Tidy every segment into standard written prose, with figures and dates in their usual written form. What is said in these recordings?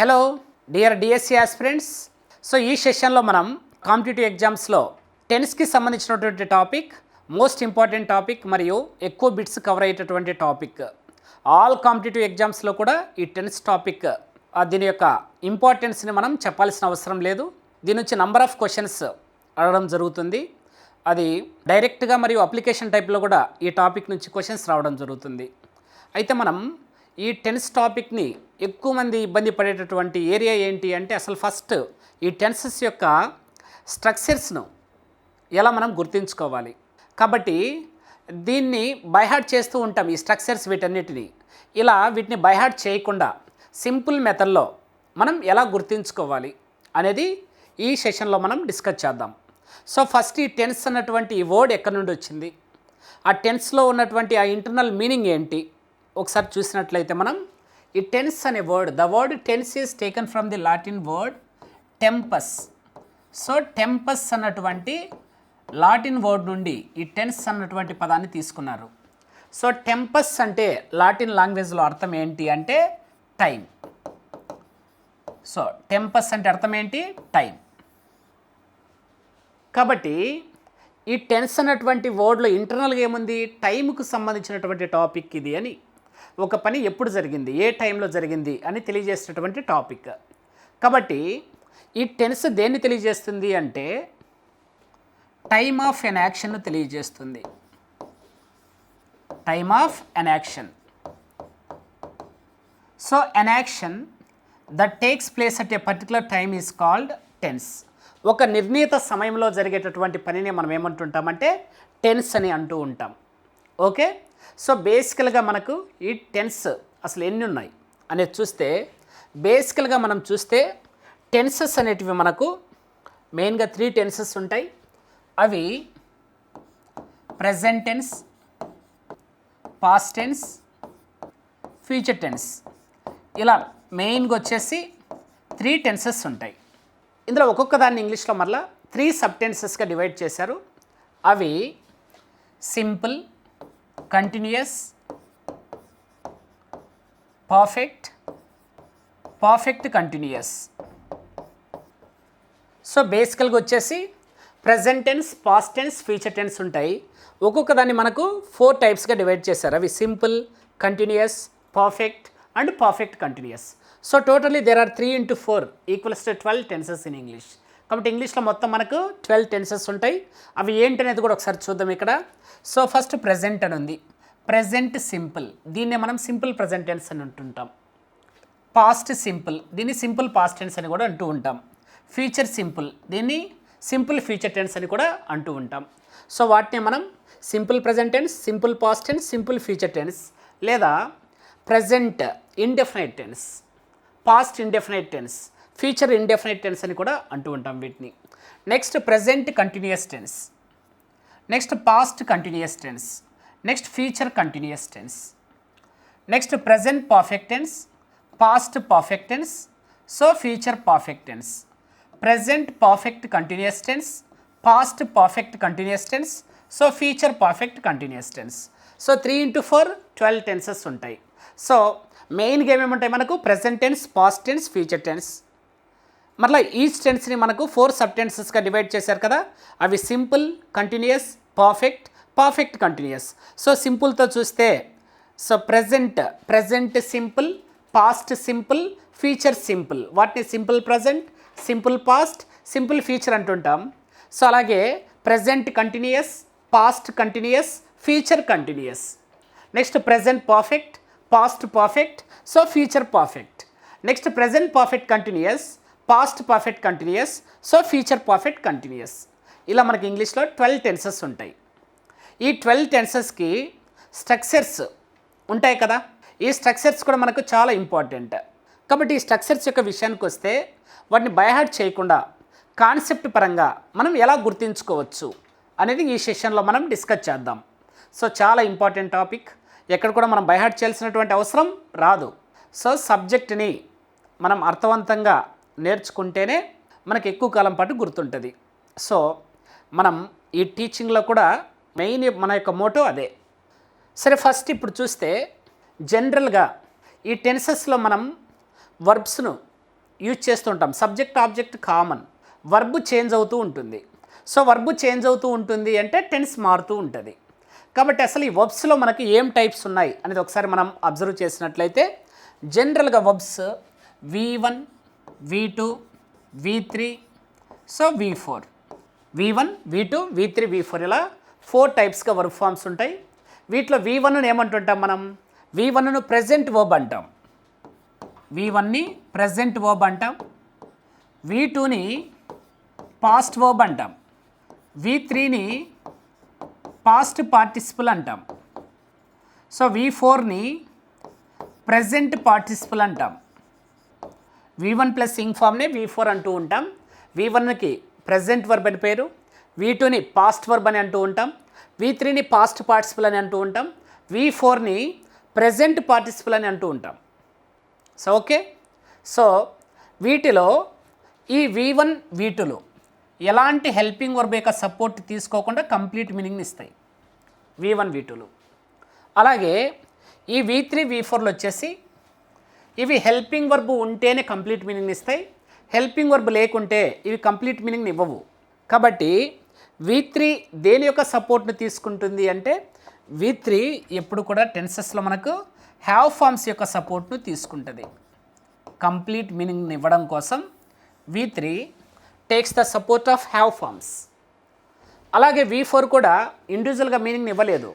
Hello dear DSC aspirants. So ఈ సెషన్లో మనం కాంపిటేటివ్ ఎగ్జామ్స్లో టెన్స్కి సంబంధించినటువంటి టాపిక్, మోస్ట్ ఇంపార్టెంట్ టాపిక్ మరియు ఎక్కువ బిట్స్ కవర్ అయ్యేటటువంటి టాపిక్. ఆల్ కాంపిటేటివ్ ఎగ్జామ్స్లో కూడా ఈ టెన్స్ టాపిక్ దీని యొక్క ఇంపార్టెన్స్ని మనం చెప్పాల్సిన అవసరం లేదు. దీని నుంచి నంబర్ ఆఫ్ క్వశ్చన్స్ అడగడం జరుగుతుంది. అది డైరెక్ట్గా మరియు అప్లికేషన్ టైప్లో కూడా ఈ టాపిక్ నుంచి క్వశ్చన్స్ రావడం జరుగుతుంది. అయితే మనం ఈ టెన్స్ టాపిక్ని ఎక్కువ మంది ఇబ్బంది పడేటటువంటి ఏరియా ఏంటి అంటే, అసలు ఫస్ట్ ఈ టెన్సెస్ యొక్క స్ట్రక్చర్స్ను ఎలా మనం గుర్తుంచుకోవాలి. కాబట్టి దీన్ని బైహార్ట్ చేస్తూ ఉంటాం, ఈ స్ట్రక్చర్స్ వీటన్నిటిని. ఇలా వీటిని బైహార్ట్ చేయకుండా సింపుల్ మెథడ్లో మనం ఎలా గుర్తుంచుకోవాలి అనేది ఈ సెషన్లో మనం డిస్కస్ చేద్దాం. సో ఫస్ట్ ఈ టెన్స్ అన్నటువంటి ఈ వర్డ్ ఎక్కడి నుండి వచ్చింది, ఆ టెన్స్లో ఉన్నటువంటి ఆ ఇంటర్నల్ మీనింగ్ ఏంటి ఒకసారి చూసినట్లయితే, మనం ఈ టెన్స్ అనే word, the word tense is taken from the Latin word tempus. So tempus అన్నటువంటి లాటిన్ వర్డ్ నుండి ఈ టెన్స్ అన్నటువంటి పదాన్ని తీసుకున్నారు. సో టెంపస్ అంటే లాటిన్ లాంగ్వేజ్లో అర్థం ఏంటి అంటే టైం. సో టెంపస్ అంటే అర్థం ఏంటి, టైం. కాబట్టి ఈ టెన్స్ అన్నటువంటి వర్డ్లో ఇంటర్నల్గా ఏముంది, టైంకు సంబంధించినటువంటి టాపిక్ ఇది అని. ఒక పని ఎప్పుడు జరిగింది, ఏ టైంలో జరిగింది అని తెలియజేసేటటువంటి టాపిక్. కాబట్టి ఈ టెన్స్ దేన్ని తెలియజేస్తుంది అంటే టైమ్ ఆఫ్ ఎన్ యాక్షన్ను తెలియజేస్తుంది. Time of an action. So an action that takes place at a particular time is called tense. ఒక నిర్ణీత సమయంలో జరిగేటటువంటి పనిని మనం ఏమంటుంటామంటే టెన్స్ అని అంటూ ఉంటాం. ఓకే. సో బేసికల్గా మనకు ఈ టెన్స్ అసలు ఎన్ని ఉన్నాయి అనేది చూస్తే, బేసికల్గా మనం చూస్తే టెన్సెస్ అనేటివి మనకు మెయిన్గా 3 టెన్సెస్ ఉంటాయి. అవి present tense, past tense, future tense. ఇలా మెయిన్గా వచ్చేసి 3 టెన్సెస్ ఉంటాయి. ఇందులో ఒక్కొక్క దాన్ని ఇంగ్లీష్లో మరలా 3 సబ్ టెన్సెస్గా డివైడ్ చేశారు. అవి simple, continuous, perfect, perfect continuous. So బేసికల్గా వచ్చేసి present tense, past tense, future tense ఉంటాయి. ఒక్కొక్క దాన్ని మనకు 4 టైప్స్గా డివైడ్ చేశారు. అవి simple, continuous, perfect and perfect continuous. So totally there are 3 into 4 equals to 12 tenses in English. కాబట్టి ఇంగ్లీష్లో మొత్తం మనకు 12 టెన్సెస్ ఉంటాయి. అవి ఏంటనేది కూడా ఒకసారి చూద్దాం ఇక్కడ. సో ఫస్ట్ ప్రెజెంట్ అని ఉంది. ప్రెజెంట్ సింపుల్, దీన్నే మనం సింపుల్ ప్రెజెంట్ టెన్స్ అని అంటుంటాం. పాస్ట్ సింపుల్, దీన్ని సింపుల్ పాస్ట్ టెన్స్ అని కూడా అంటూ ఉంటాం. ఫ్యూచర్ సింపుల్, దీన్ని సింపుల్ ఫ్యూచర్ టెన్స్ అని కూడా అంటూ ఉంటాం. సో వాటిని మనం simple present tense, simple past tense, simple future tense, లేదా present indefinite tense, past indefinite tense, future indefinite tense అని కూడా అంటూ ఉంటాం వీటిని. Next present continuous tense, next past continuous tense, next future continuous tense, next present perfect tense, past perfect tense, so future perfect tense, present perfect continuous tense, past perfect continuous tense, so future perfect continuous tense. So 3 into 4 12 tenses ఉంటాయి. So మెయిన్గా ఏమేమి మనకు present tense, past tense, future tense. మరలా each టెన్స్ని మనకు 4 sub టెన్సెస్గా divide చేశారు కదా. అవి simple, continuous, perfect, perfect continuous. So సింపుల్తో చూస్తే so present simple, past simple, future simple. వాటిని simple present, simple past, simple future అంటుంటాం. సో అలాగే present continuous, past continuous, future continuous. Next present perfect, past perfect, so future perfect. Next present perfect continuous, past perfect continuous, so future perfect continuous. ఇలా మనకి ఇంగ్లీష్లో 12 tenses ఉంటాయి. ఈ 12 టెన్సెస్కి structures ఉంటాయి కదా. ఈ స్ట్రక్చర్స్ కూడా మనకు చాలా ఇంపార్టెంట్. కాబట్టి ఈ స్ట్రక్చర్స్ యొక్క విషయానికి వస్తే వాటిని బైహార్ట్ చేయకుండా కాన్సెప్ట్ పరంగా మనం ఎలా గుర్తుంచుకోవచ్చు అనేది ఈ సెషన్లో మనం డిస్కస్ చేద్దాం. సో చాలా ఇంపార్టెంట్ టాపిక్. ఎక్కడ కూడా మనం బైహార్ట్ చేయాల్సినటువంటి అవసరం రాదు. సో సబ్జెక్ట్ని మనం అర్థవంతంగా నేర్చుకుంటేనే మనకు ఎక్కువ కాలం పాటు గుర్తుంటుంది. సో మనం ఈ టీచింగ్లో కూడా మెయిన్ మన యొక్క మోటో అదే. సరే ఫస్ట్ ఇప్పుడు చూస్తే జనరల్గా ఈ టెన్సెస్లో మనం వర్బ్స్ను యూజ్ చేస్తుంటాం. Subject object common, verb change అవుతూ ఉంటుంది. సో వర్బ్ చేంజ్ అవుతూ ఉంటుంది అంటే టెన్స్ మారుతూ ఉంటుంది. కాబట్టి అసలు ఈ వర్బ్స్లో మనకి ఏం టైప్స్ ఉన్నాయి అనేది ఒకసారి మనం అబ్జర్వ్ చేసినట్లయితే జనరల్గా verbs V1, V2, V3, so V4, V1, V2, V3, V4 ఇలా 4 టైప్స్గా వర్బ్ ఫామ్స్ ఉంటాయి. వీటిలో V1ను ఏమంటుంటాం మనం? V1ను ప్రెజెంట్ వర్బ్ అంటాం. V1ని ప్రెజెంట్ వర్బ్ అంటాం. V2ని పాస్ట్ వర్బ్ అంటాం. V3ని పాస్ట్ పార్టిసిపల్ అంటాం. సో V4ని ప్రెజెంట్ పార్టిసిపల్ అంటాం. V1 ప్లస్ ఇంగ్ ఫామ్నే V4 అంటూ ఉంటాం. V1కి ప్రెజెంట్ వర్బ్ అని పేరు, V2ని పాస్ట్ వర్బ్ అని అంటూ ఉంటాం, V3ని పాస్ట్ పార్టిసిపల్ అని అంటూ ఉంటాం, V4ని ప్రెజెంట్ పార్టిసిపల్ అని అంటూ ఉంటాం. So okay. సో వీటిలో ఈ V1, V2లో ఎలాంటి హెల్పింగ్ వర్బ్ యొక్క సపోర్ట్ తీసుకోకుండా కంప్లీట్ మీనింగ్ని ఇస్తాయి V1, V2లో. అలాగే ఈ V3, V4లో వచ్చేసి ఇవి హెల్పింగ్ వర్బ్ ఉంటేనే కంప్లీట్ మీనింగ్ని ఇస్తాయి, హెల్పింగ్ వర్బ్ లేకుంటే ఇవి కంప్లీట్ మీనింగ్ని ఇవ్వవు. కాబట్టి V3 దేని యొక్క సపోర్ట్ని తీసుకుంటుంది అంటే V3 ఎప్పుడు కూడా టెన్సెస్లో మనకు హ్యావ్ ఫార్మ్స్ యొక్క సపోర్ట్ను తీసుకుంటుంది. కంప్లీట్ మీనింగ్ని ఇవ్వడం కోసం V3 takes the support of have forms. అలాగే V4 కూడా ఇండివిజువల్గా మీనింగ్ని ఇవ్వలేదు.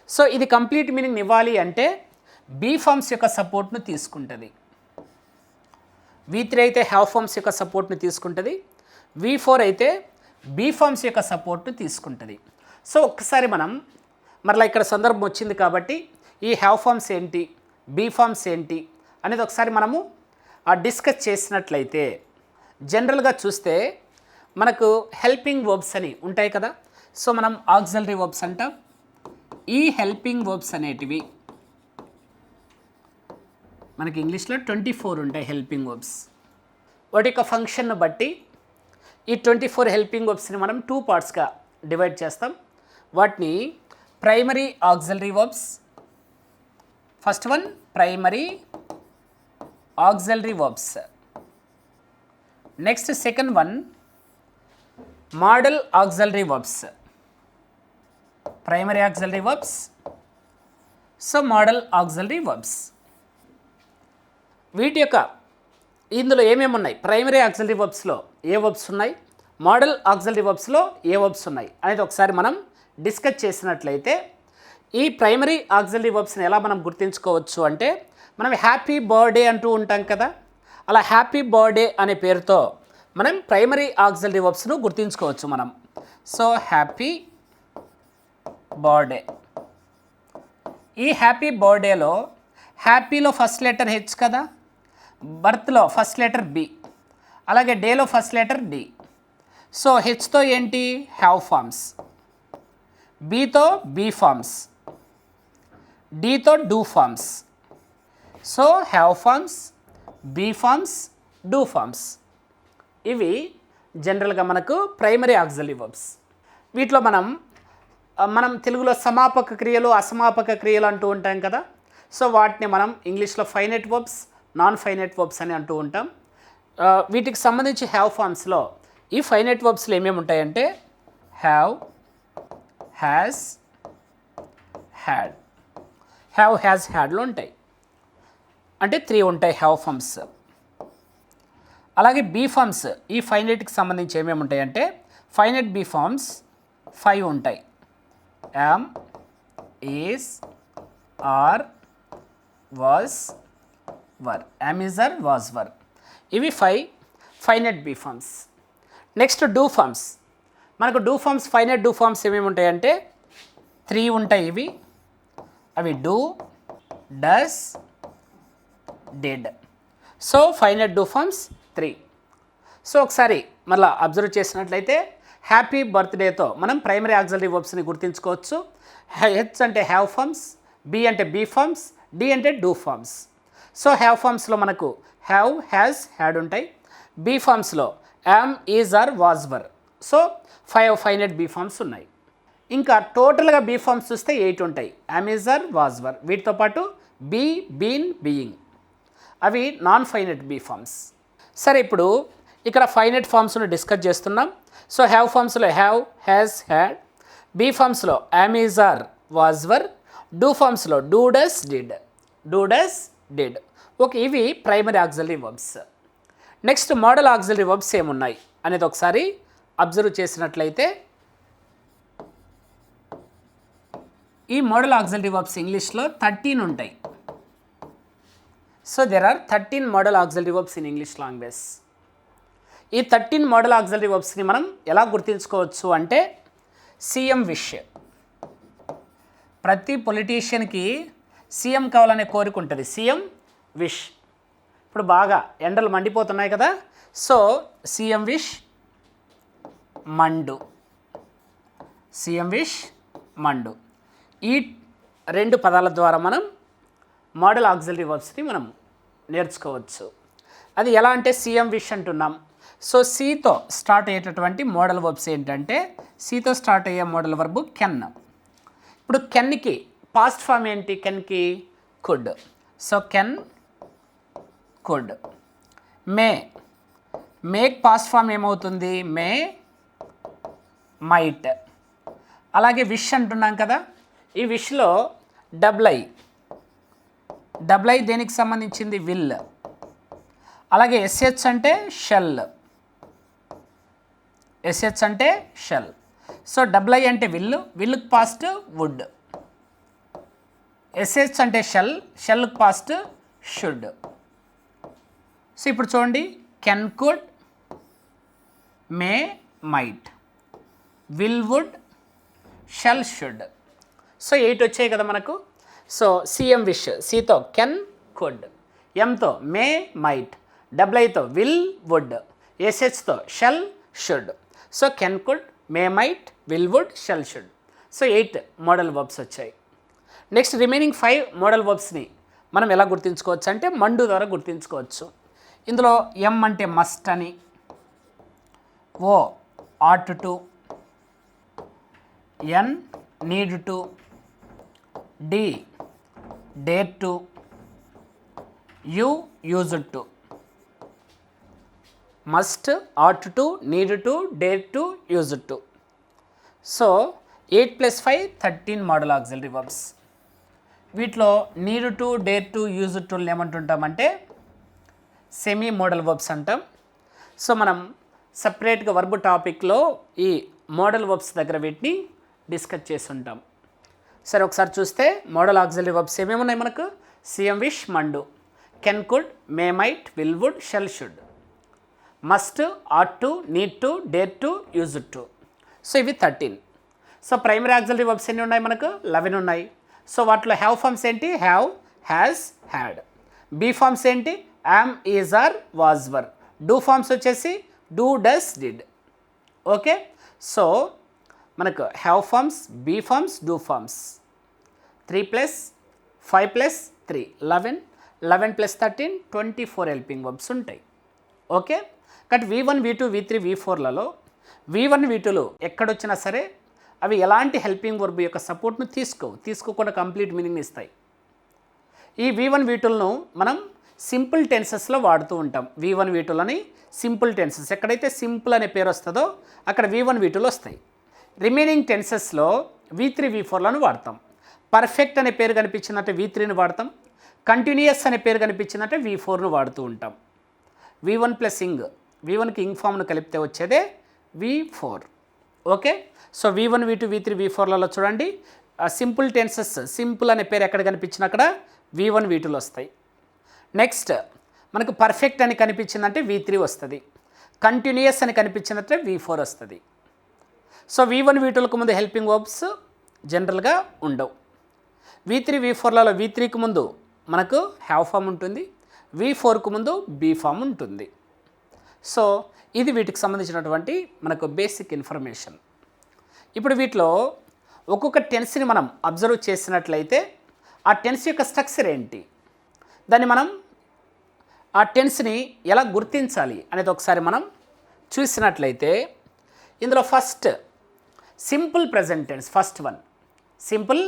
సో ఇది కంప్లీట్ మీనింగ్ని ఇవ్వాలి అంటే బీ ఫార్మ్స్ యొక్క సపోర్ట్ను తీసుకుంటుంది. V3 అయితే హ్యావ్ ఫార్మ్స్ యొక్క సపోర్ట్ను తీసుకుంటుంది, V4 అయితే బీ ఫార్మ్స్ యొక్క సపోర్ట్ను తీసుకుంటుంది. సో ఒక్కసారి మనం మరలా ఇక్కడ సందర్భం వచ్చింది కాబట్టి ఈ హ్యావ్ ఫార్మ్స్ ఏంటి, బీ ఫార్మ్స్ ఏంటి అనేది ఒకసారి మనము డిస్కస్ చేసినట్లయితే జనరల్గా చూస్తే మనకు హెల్పింగ్ వర్బ్స్ అని ఉంటాయి కదా. సో మనం ఆక్సిలరీ వర్బ్స్ అంటాం. ఈ హెల్పింగ్ వర్బ్స్ అనేటివి మనకి ఇంగ్లీష్లో 24 ఉంటాయి హెల్పింగ్ వర్బ్స్. వాటి యొక్క ఫంక్షన్ను బట్టి ఈ 24 హెల్పింగ్ వర్బ్స్ని మనం 2 పార్ట్స్గా డివైడ్ చేస్తాం. వాటిని primary auxiliary verbs, first one primary auxiliary verbs, next second one modal auxiliary verbs. Primary auxiliary verbs, so modal auxiliary verbs. వీటి యొక్క ఇందులో ఏమేమి ఉన్నాయి, ప్రైమరీ ఆక్సిలరీ వర్బ్స్లో ఏ వర్బ్స్ ఉన్నాయి, మోడల్ ఆక్సిలరీ వర్బ్స్లో ఏ వర్బ్స్ ఉన్నాయి అనేది ఒకసారి మనం డిస్కస్ చేసినట్లయితే ఈ ప్రైమరీ ఆక్సిలరీ వర్బ్స్ని ఎలా మనం గుర్తించుకోవచ్చు అంటే మనం హ్యాపీ బర్త్డే అంటూ ఉంటాం కదా, అలా హ్యాపీ బర్త్డే అనే పేరుతో మనం ప్రైమరీ ఆక్సిలరీ వర్బ్స్ను గుర్తించుకోవచ్చు మనం. సో హ్యాపీ బర్త్డే, ఈ హ్యాపీ బర్త్డేలో హ్యాపీలో ఫస్ట్ లెటర్ హెచ్ కదా, బర్త్లో ఫస్ట్ లెటర్ బి, అలాగే డేలో ఫస్ట్ లెటర్ డి. సో హెచ్తో ఏంటి హ్యావ్ ఫార్మ్స్, బితో బీ ఫార్మ్స్, డితో do forms. So have forms, be forms, do forms ఇవి జనరల్గా మనకు ప్రైమరీ ఆక్సిలరీ వర్బ్స్. వీటిలో మనం తెలుగులో సమాపక క్రియలు, అసమాపక క్రియలు అంటూ ఉంటాం కదా. సో వాటిని మనం ఇంగ్లీష్లో finite verbs, non finite verbs అని అంటూ ఉంటాం. వీటికి సంబంధించి హ్యావ్ ఫార్మ్స్లో ఈ ఫైనైట్ వర్బ్స్లో ఏమేమి ఉంటాయంటే have, has, had. Have, has, హ్యాడ్లో ఉంటాయి, అంటే 3 ఉంటాయి హ్యావ్ ఫార్మ్స్. అలాగే బీ ఫార్మ్స్ ఈ ఫైనైట్కి సంబంధించి ఏమేమి ఉంటాయంటే ఫైనైట్ బీ ఫార్మ్స్ 5 ఉంటాయి. Am, is, are, was, were. Am, is, are, was, were ఇవి 5 finite be forms. Next do forms. మనకు do forms, finite do forms ఏమేమి ఉంటాయంటే 3 ఉంటాయి. అవి do, does, did. So finite do forms 3. So ఒకసారి మళ్ళీ observe చేసినట్లయితే హ్యాపీ బర్త్డేతో మనం ప్రైమరీ ఆక్సిలరీ వర్బ్స్ని గుర్తించుకోవచ్చు. హెచ్ అంటే హ్యావ్ ఫార్మ్స్, బి అంటే బీ ఫార్మ్స్, డి అంటే డూ ఫార్మ్స్. సో హ్యావ్ ఫార్మ్స్లో మనకు హ్యావ్, హ్యాస్, హ్యాడ్ ఉంటాయి. బీ ఫార్మ్స్లో am, is, are, was, were. So 5 finite be forms ఉన్నాయి. ఇంకా టోటల్గా బీ ఫార్మ్స్ చూస్తే 8 ఉంటాయి. Am, is, are, was, were. వీటితో పాటు బీ, బీన్, బీయింగ్ అవి నాన్ ఫైనైట్ బీ ఫార్మ్స్. సరే, ఇప్పుడు ఇక్కడ ఫైనైట్ ఫార్మ్స్ను డిస్కస్ చేస్తున్నాం. సో హ్యావ్ ఫార్మ్స్లో హ్యావ్, హ్యాస్, హ్యాడ్. బీ ఫార్మ్స్లో am, is, are, was, were. Do ఫార్మ్స్లో do, does, did. Do, does, did. Okay, ఇవి primary auxiliary verbs. Next modal auxiliary verbs ఏమున్నాయి అనేది ఒకసారి అబ్జర్వ్ చేసినట్లయితే, ఈ మోడల్ ఆక్సిలరీ వర్బ్స్ ఇంగ్లీష్లో 13 ఉంటాయి. So there are 13 model auxiliary verbs in English language. ఈ 13 మోడల్ ఆక్సిలరీ వర్బ్స్ని మనం ఎలా గుర్తుంచుకోవచ్చు అంటే, సీఎం విష్. ప్రతి పొలిటీషియన్కి సీఎం కావాలనే కోరిక ఉంటుంది. CM wish. ఇప్పుడు బాగా ఎండలు మండిపోతున్నాయి కదా, సో సీఎం విష్, మండు. సీఎం విష్, మండు. ఈ 2 పదాల ద్వారా మనం మోడల్ ఆక్సిలరీ వర్బ్స్ని మనం నేర్చుకోవచ్చు. అది ఎలా అంటే, సీఎం విష్ అంటున్నాం. సో సీతో స్టార్ట్ అయ్యేటటువంటి మోడల్ వర్బ్స్ ఏంటంటే, సీతో స్టార్ట్ అయ్యే మోడల్ వర్బ్ కెన్. ఇప్పుడు కెన్కి పాస్ట్ ఫామ్ ఏంటి? కెన్కి could. So can, could. Make past form ఏమవుతుంది? May, might. అలాగే విష్ అంటున్నాం కదా, ఈ విష్లో డబుల్ ఐ దేనికి సంబంధించింది? విల్. అలాగే ఎస్హెచ్ అంటే షెల్. ఎస్హెచ్ అంటే షెల్. సో డబుల్ ఐ అంటే విల్లుకి పాస్ట్ వుడ్. ఎస్హెచ్ అంటే షెల్కి పాస్ట్ షుడ్. సో ఇప్పుడు చూడండి, can, could, may, might, will, would, shall, should. So 8 వచ్చాయి కదా మనకు. సో సీఎం విష్, సీతో కెన్, కుడ్, ఎంతో మే, మైట్, డబుల్ ఐతో విల్, వుడ్, ఎస్హెచ్తో shall, should. So can, could, may, might, will, would, shall, should. So 8 model verbs వచ్చాయి. Next remaining 5 model వర్బ్స్ని మనం ఎలా గుర్తుంచుకోవచ్చు అంటే, మండు ద్వారా గుర్తుంచుకోవచ్చు. ఇందులో ఎం అంటే మస్ట్ అని, O ought to, N need to, D dare to, U used to. Must, ought to, need to, dare to, used to. So 8 + 5 13 model auxiliary verbs. వీటిలో need to, dare to, used to ఏమంటుంటామంటే semi model verbs అంటాం. So మనం సపరేట్గా verb టాపిక్లో ఈ modal verbs దగ్గర వీటిని discuss చేసి ఉంటాం. సరే, ఒకసారి చూస్తే మోడల్ ఆక్సిలరీ వర్బ్స్ ఏమేమి ఉన్నాయి మనకు? సీఎం విష్, మండు. Can, could, may, might, will, would, shall, should. Must, ought to, need to, dare to, used to. So ఇవి 13. సో ప్రైమరీ ఆక్సిలరీ వర్బ్స్ ఎన్ని ఉన్నాయి మనకు? 11 ఉన్నాయి. సో వాటిలో హ్యావ్ ఫార్మ్స్ ఏంటి? Have, has, had. Be forms ఏంటి? Am, is, are, was, were. Do forms వచ్చేసి do, does, did. Okay, so మనకు have forms, be forms, do forms. 3 + 5 + 3 11, 11 + 13 24 helping verbs ఉంటాయి. ఓకే, కాబట్టి V1, V2, V3, V4లలో V1, V2లు ఎక్కడొచ్చినా సరే అవి ఎలాంటి helping verb యొక్క సపోర్ట్ను తీసుకోకుండా కంప్లీట్ మీనింగ్ని ఇస్తాయి. ఈ V1, V2లను మనం సింపుల్ టెన్సెస్లో వాడుతూ ఉంటాం. V1, V2లని సింపుల్ టెన్సెస్, ఎక్కడైతే సింపుల్ అనే పేరు వస్తుందో అక్కడ V1, V2లు వస్తాయి. రిమైనింగ్ టెన్సెస్లో V3, V4లను వాడతాం. పర్ఫెక్ట్ అనే పేరు కనిపించినట్టే V3ని వాడతాం. కంటిన్యూయస్ అనే పేరు కనిపించినట్టే V4ను వాడుతూ ఉంటాం. V1 + ఇంగ్, V1కి ఇంగ్ ఫామ్ను కలిపితే వచ్చేదే V4. Okay, so V1, V2, V3, V4లలో చూడండి సింపుల్ టెన్సెస్, సింపుల్ అనే పేరు ఎక్కడ కనిపించినా అక్కడ V1, V2లు వస్తాయి. నెక్స్ట్ మనకు పర్ఫెక్ట్ అని కనిపించిందంటే V3 వస్తుంది. కంటిన్యూయస్ అని కనిపించినట్టే V4 వస్తుంది. సో V1, V2లకు ముందు హెల్పింగ్ వర్బ్స్ జనరల్గా ఉండవు. V3, V4లలో V3కి ముందు మనకు హ్యావ్ ఫామ్ ఉంటుంది, V4కు ముందు బీ ఫామ్ ఉంటుంది. సో ఇది వీటికి సంబంధించినటువంటి మనకు బేసిక్ ఇన్ఫర్మేషన్. ఇప్పుడు వీటిలో ఒక్కొక్క టెన్స్ని మనం అబ్జర్వ్ చేసినట్లయితే ఆ టెన్స్ యొక్క స్ట్రక్చర్ ఏంటి, దాన్ని మనం ఆ టెన్స్ని ఎలా గుర్తించాలి అనేది ఒకసారి మనం చూసినట్లయితే, ఇందులో first simple present tense. First one simple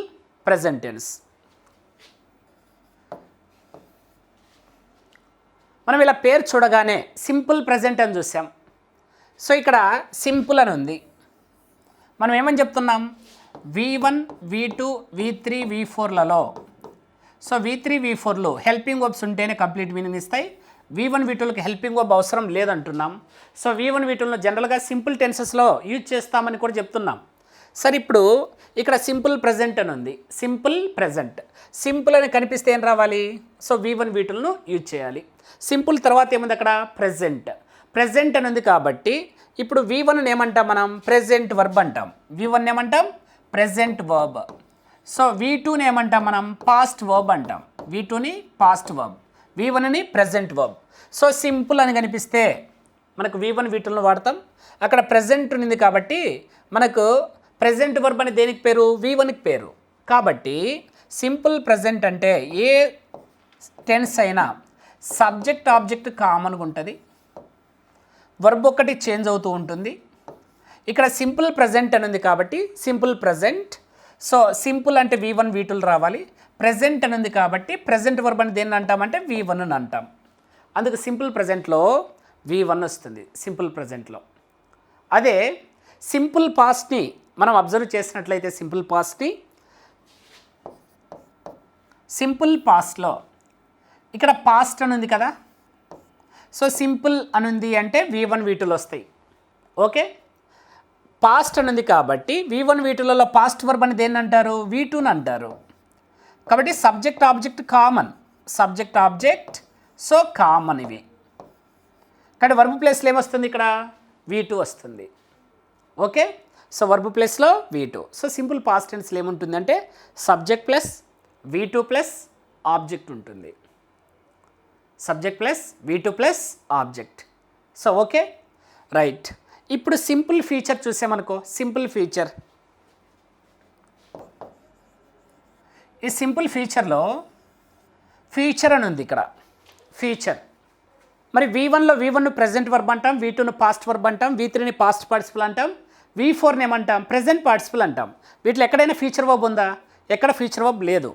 present tense. మనం ఇలా పేరు చూడగానే సింపుల్ ప్రజెంట్ అని చూసాం. సో ఇక్కడ సింపుల్ అని ఉంది. మనం ఏమని చెప్తున్నాం, V1 V2 V3 V4లలో సో V3 V4లు హెల్పింగ్ వర్బ్స్ ఉంటేనే కంప్లీట్ మీనింగ్ ఇస్తాయి. V1 V2లకి హెల్పింగ్ వర్బ్ అవసరం లేదంటున్నాం. సో V1 V2లను జనరల్గా సింపుల్ టెన్సెస్లో యూజ్ చేస్తామని కూడా చెప్తున్నాం. సరే, ఇప్పుడు ఇక్కడ సింపుల్ ప్రజెంట్ అని ఉంది. సింపుల్ ప్రజెంట్, సింపుల్ అని కనిపిస్తే ఏం రావాలి? సో V1 V2లను యూజ్ చేయాలి. సింపుల్ తర్వాత ఏముంది అక్కడ? ప్రజెంట్. ప్రజెంట్ అని ఉంది కాబట్టి ఇప్పుడు V1ని ఏమంటాం మనం? ప్రెజెంట్ వర్బ్ అంటాం. V1 ఏమంటాం? Present verb. సో V2ని ఏమంటాం మనం? పాస్ట్ వర్బ్ అంటాం. V2ని పాస్ట్ వర్బ్, V1ని ప్రెజెంట్ వర్బ్. సో సింపుల్ అని కనిపిస్తే మనకు V1 V2లను వాడతాం. అక్కడ ప్రెజెంట్ ఉంది కాబట్టి మనకు ప్రెజెంట్ వర్బ్ అని దేనికి పేరు? V1కి పేరు. కాబట్టి సింపుల్ ప్రజెంట్ అంటే ఏ టెన్స్ అయినా సబ్జెక్ట్ ఆబ్జెక్ట్ కామన్గా ఉంటుంది, వర్బ్ ఒకటి చేంజ్ అవుతూ ఉంటుంది. ఇక్కడ సింపుల్ ప్రజెంట్ అని ఉంది కాబట్టి సింపుల్ ప్రజెంట్. సో సింపుల్ అంటే V1 V2లు రావాలి. ప్రజెంట్ అని ఉంది కాబట్టి ప్రజెంట్ వర్బ్ అని దేన్ని అంటామంటే V1 అని అంటాం. అందుకు సింపుల్ ప్రజెంట్లో V1 వస్తుంది సింపుల్ ప్రజెంట్లో. అదే సింపుల్ పాస్ట్ని మనం అబ్జర్వ్ చేసినట్లయితే సింపుల్ పాస్ట్లో ఇక్కడ పాస్ట్ అని ఉంది కదా. సో సింపుల్ అని ఉంది అంటే V1 V2లు వస్తాయి. ఓకే, పాస్ట్ అని ఉంది కాబట్టి V1 V2లలో పాస్ట్ వర్బ్ అని దేన్ని అంటారు? V2ని అంటారు. కాబట్టి subject object common, subject object so common ఇవి. కానీ వర్బ్ ప్లేస్లో ఏమొస్తుంది ఇక్కడ? V2 వస్తుంది. ఓకే, సో వర్బ్ ప్లేస్లో V2. సో సింపుల్ పాస్ట్ టెన్స్లో ఏముంటుందంటే subject plus V2 plus object ఉంటుంది. Subject plus V2 plus object. So okay, right. ఇప్పుడు సింపుల్ ఫీచర్ చూసామనుకో. సింపుల్ ఫీచర్, ఈ సింపుల్ ఫీచర్లో ఫీచర్ అని ఉంది ఇక్కడ. ఫీచర్ మరి V1లో V1ను ప్రెజెంట్ వర్బ్ అంటాం, V2ను పాస్ట్ వర్బ్ అంటాం, V3ని పాస్ట్ పార్టిసిపల్ అంటాం, V4ని ఏమంటాం? ప్రెజెంట్ పార్టిసిపల్ అంటాం. వీటిలో ఎక్కడైనా ఫీచర్ వర్బ్ ఉందా? ఎక్కడ ఫీచర్ వర్బ్ లేదు.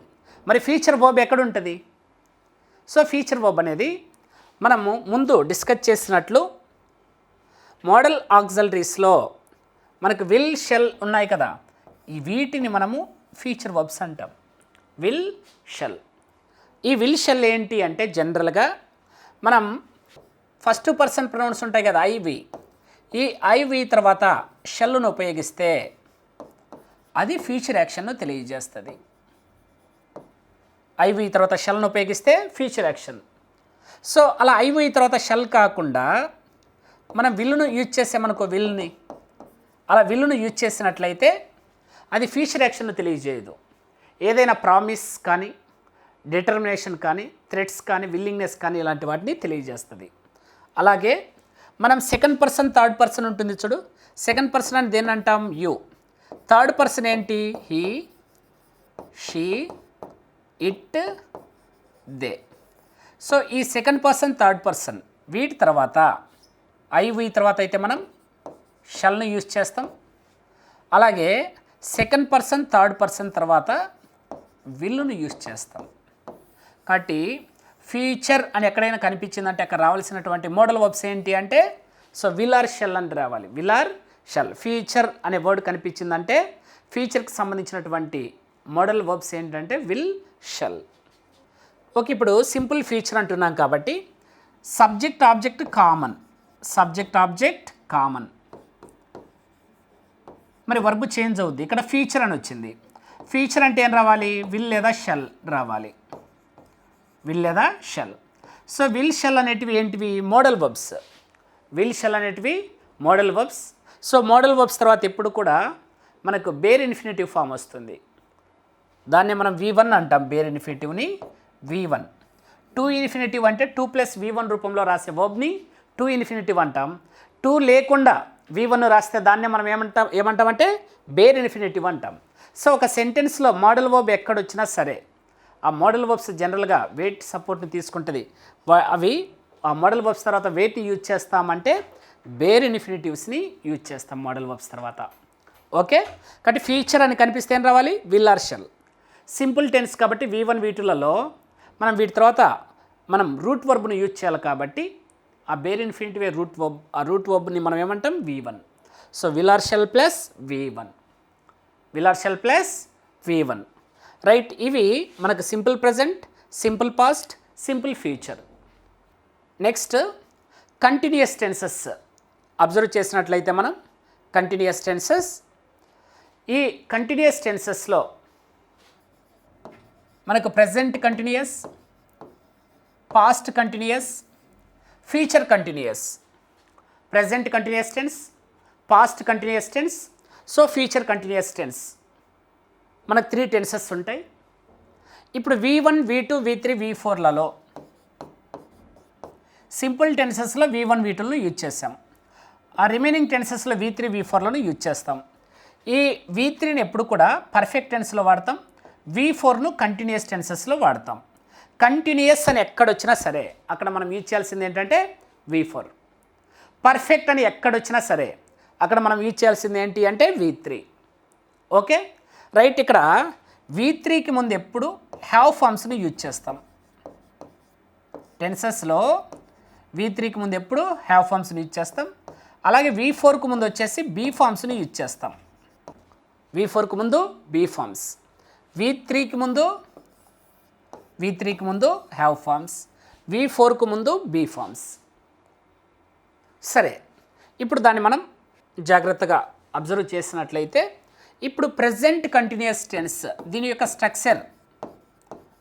మరి ఫీచర్ వర్బ్ ఎక్కడ ఉంటుంది? సో ఫీచర్ వర్బ్ అనేది మనము ముందు డిస్కస్ చేసినట్లు మోడల్ ఆక్సిలరీస్లో మనకు విల్ షెల్ ఉన్నాయి కదా, ఈ వీటిని మనము ఫీచర్ వర్బ్స్ అంటాం. Will shell. ఈ విల్ షెల్ ఏంటి అంటే జనరల్గా మనం ఫస్ట్ పర్సన్ ప్రొనౌన్స్ ఉంటాయి కదా, ఐవి. ఈ ఐవి తర్వాత షెల్ను ఉపయోగిస్తే అది ఫ్యూచర్ యాక్షన్ను తెలియజేస్తుంది. ఐవి తర్వాత షెల్ను ఉపయోగిస్తే ఫ్యూచర్ యాక్షన్. సో అలా ఐవి తర్వాత షెల్ కాకుండా మనం విల్లును యూజ్ చేసామనుకో, అలా విల్లును యూజ్ చేసినట్లయితే అది ఫ్యూచర్ యాక్షన్ను తెలియజేయదు. ఏదైనా ప్రామిస్ కానీ, డిటర్మినేషన్ కానీ, థ్రెట్స్ కానీ, విల్లింగ్నెస్ కానీ ఇలాంటి వాటిని తెలియజేస్తుంది. అలాగే మనం సెకండ్ పర్సన్ థర్డ్ పర్సన్ ఉంటుంది చూడు. సెకండ్ పర్సన్ అని దేన్ని అంటాం? యూ. థర్డ్ పర్సన్ ఏంటి? He, she, it, they. So ఈ సెకండ్ పర్సన్ థర్డ్ పర్సన్ వీటి తర్వాత ఐవి తర్వాత అయితే మనం షల్ని యూజ్ చేస్తాం. అలాగే సెకండ్ పర్సన్ థర్డ్ పర్సన్ తర్వాత విల్లును యూజ్ చేస్తాం. కాబట్టి ఫీచర్ అని ఎక్కడైనా కనిపించిందంటే అక్కడ రావాల్సినటువంటి మోడల్ వర్బ్స్ ఏంటి అంటే సో విల్ ఆర్ షెల్ అని రావాలి. Will or shell. ఫీచర్ అనే వర్డ్ కనిపించిందంటే ఫీచర్కి సంబంధించినటువంటి మోడల్ వర్బ్స్ ఏంటంటే విల్, షెల్. ఓకే, ఇప్పుడు సింపుల్ ఫీచర్ అంటున్నాం కాబట్టి subject object common, subject object common. మరి వర్బ్ చేంజ్ అవుద్ది. ఇక్కడ ఫీచర్ అని వచ్చింది. ఫీచర్ అంటే ఏం రావాలి? విల్ లేదా షెల్ రావాలి. విల్ లేదా షెల్. సో విల్ షెల్ అనేటివి ఏంటివి? Modal verbs. విల్ షెల్ అనేటివి model verbs. So model verbs తర్వాత ఎప్పుడు కూడా మనకు బేర్ ఇన్ఫినిటివ్ ఫామ్ వస్తుంది. దాన్ని మనం V1 అంటాం. Bear ఇన్ఫినిటివ్ని V1. టు ఇన్ఫినిటివ్ అంటే 2 + V1 రూపంలో రాసే వర్బ్ని టు ఇన్ఫినిటివ్ అంటాం. 2 లేకుండా V1 రాస్తే దాన్నే మనం ఏమంటామంటే బేర్ ఇన్ఫినిటివ్ అంటాం. సో ఒక సెంటెన్స్లో మోడల్ వర్బ్ ఎక్కడొచ్చినా సరే ఆ మోడల్ వర్బ్స్ జనరల్గా వెయిట్ సపోర్ట్ని తీసుకుంటుంది. అవి ఆ మోడల్ వర్బ్స్ తర్వాత వెయిట్ యూజ్ చేస్తామంటే బేర్ ఇన్ఫినిటివ్స్ని యూజ్ చేస్తాం మోడల్ వర్బ్స్ తర్వాత. ఓకే, కాబట్టి ఫీచర్ అని కనిపిస్తే ఏం రావాలి? Will or shall. Simple tense కాబట్టి V1 V2లలో మనం వీటి తర్వాత మనం రూట్ వర్బ్ను యూజ్ చేయాలి కాబట్టి ఆ బేర్ ఇన్ఫినిటివ్ రూట్ వర్బ్, ఆ రూట్ వర్బ్ని మనం ఏమంటాం V1. So will or shall plus V1, will or shall plus V1, right. ఇవి మనకు simple present, simple past, simple future. Next continuous tenses observe చేసినట్లయితే మనం కంటిన్యూయస్ టెన్సెస్, ఈ కంటిన్యూయస్ టెన్సెస్లో మనకు present continuous, past continuous, future continuous. Present continuous tense, past continuous tense, so future continuous tense. మనకు 3 tenses ఉంటాయి. ఇప్పుడు V1, V2, V3, V4లలో simple టెన్సెస్లో V1, V2లను use చేస్తాం. ఆ రిమైనింగ్ టెన్సెస్లో V3, V4లను యూజ్ చేస్తాం. ఈ V3ని ఎప్పుడు కూడా పర్ఫెక్ట్ టెన్స్లో వాడతాం, V4ను కంటిన్యూయస్ టెన్సెస్లో వాడతాం. కంటిన్యూయస్ అని ఎక్కడొచ్చినా సరే అక్కడ మనం యూజ్ చేయాల్సింది ఏంటంటే V4. పర్ఫెక్ట్ అని ఎక్కడొచ్చినా సరే అక్కడ మనం యూజ్ చేయాల్సింది ఏంటి అంటే V3. Okay right. ఇక్కడ V3కి ముందు ఎప్పుడు హ్యావ్ ఫామ్స్ని యూజ్ చేస్తాం. టెన్సెస్లో V3కి ముందు ఎప్పుడు హ్యావ్ ఫామ్స్ని యూజ్ చేస్తాం. అలాగే V4కు ముందు వచ్చేసి బీ ఫామ్స్ని యూజ్ చేస్తాం. V4కు ముందు బీ ఫామ్స్, V3కి ముందు హ్యావ్ ఫామ్స్, V4కు ముందు బీ ఫామ్స్. సరే, ఇప్పుడు దాన్ని మనం జాగ్రత్తగా అబ్జర్వ్ చేసినట్లయితే ఇప్పుడు ప్రెజెంట్ కంటిన్యూయస్ టెన్స్ దీని యొక్క స్ట్రక్చర్